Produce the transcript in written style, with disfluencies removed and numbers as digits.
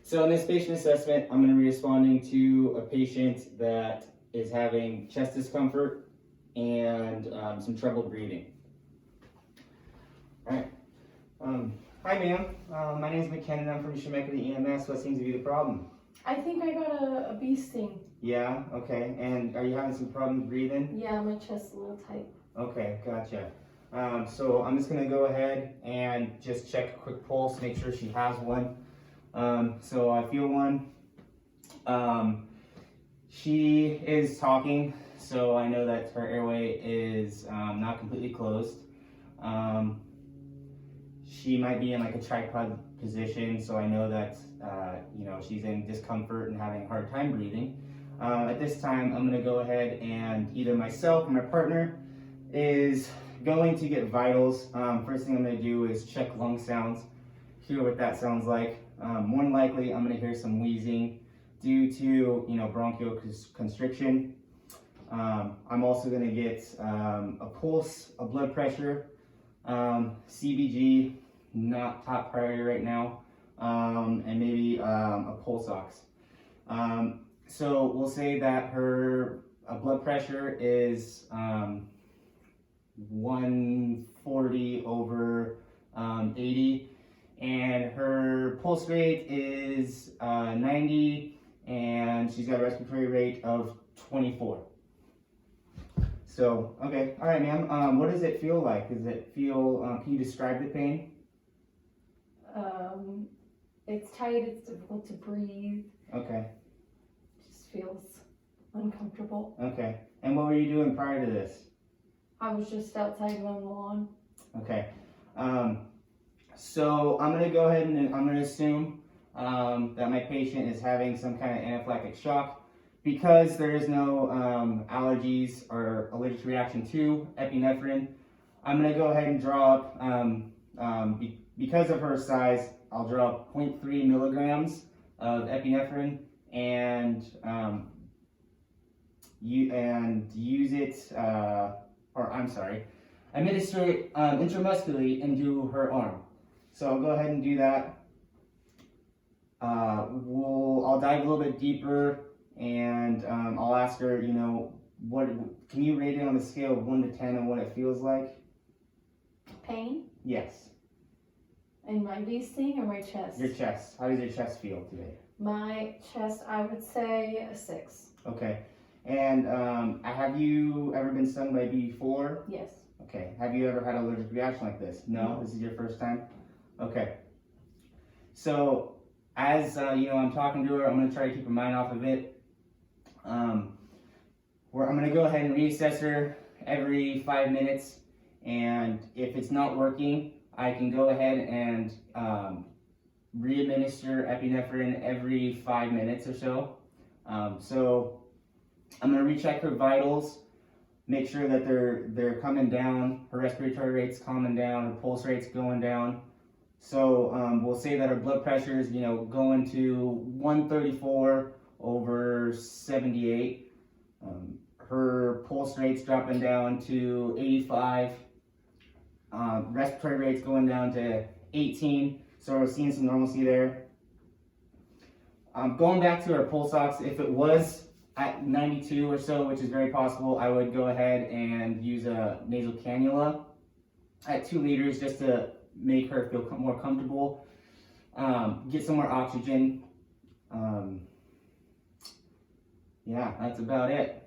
So in this patient assessment, I'm going to be responding to a patient that is having chest discomfort and some trouble breathing. All right. Hi, ma'am. My name is McKenna. I'm from Chemeketa EMS. What seems to be the problem? I think I got a bee sting. Yeah. Okay. And are you having some problems breathing? Yeah, my chest's a little tight. Okay. Gotcha. So I'm just going to go ahead and just check a quick pulse, make sure she has one. So I feel one. She is talking, so I know that her airway is not completely closed. She might be in like a tripod position, so I know that she's in discomfort and having a hard time breathing. At this time, I'm going to go ahead and either myself or my partner is going to get vitals. First thing I'm going to do is check lung sounds, hear what that sounds like. More than likely, I'm going to hear some wheezing due to bronchial constriction. I'm also going to get a pulse, a blood pressure, CBG, not top priority right now, and maybe a pulse ox. So we'll say that her blood pressure is 140/80, and her pulse rate is 90, and she's got a respiratory rate of 24. So, okay, all right, ma'am. What does it feel like? Does it feel, can you describe the pain? It's tight, it's difficult to breathe. Okay. Just feels uncomfortable. Okay. And what were you doing prior to this? I was just outside mowing the lawn. Okay. So I'm going to go ahead and I'm going to assume that my patient is having some kind of anaphylactic shock. Because there is no allergies or allergic reaction to epinephrine, I'm going to go ahead and draw up, because of her size, I'll draw up 0.3 milligrams of epinephrine and use it, administer it intramuscularly into her arm. So I'll go ahead and do that. I'll dive a little bit deeper. And I'll ask her, what can you rate it on a scale of 1 to 10 and what it feels like? Pain? Yes. In my bee sting or my chest? Your chest. How does your chest feel today? My chest, I would say a 6. Okay. And have you ever been stung by a bee before? Yes. Okay. Have you ever had an allergic reaction like this? No? This is your first time? Okay. So as I'm talking to her, I'm going to try to keep her mind off of it. Where I'm going to go ahead and reassess her every 5 minutes, and if it's not working, I can go ahead and re-administer epinephrine every 5 minutes or so. So I'm going to recheck her vitals, make sure that they're coming down, her respiratory rate's coming down, her pulse rate's going down. So we'll say that her blood pressure is going to 134/78. Her pulse rate's dropping down to 85. Respiratory rate's going down to 18. So we're seeing some normalcy there. Going back to her pulse ox, if it was at 92 or so, which is very possible, I would go ahead and use a nasal cannula at 2 liters just to make her feel more comfortable, get some more oxygen. Yeah, that's about it.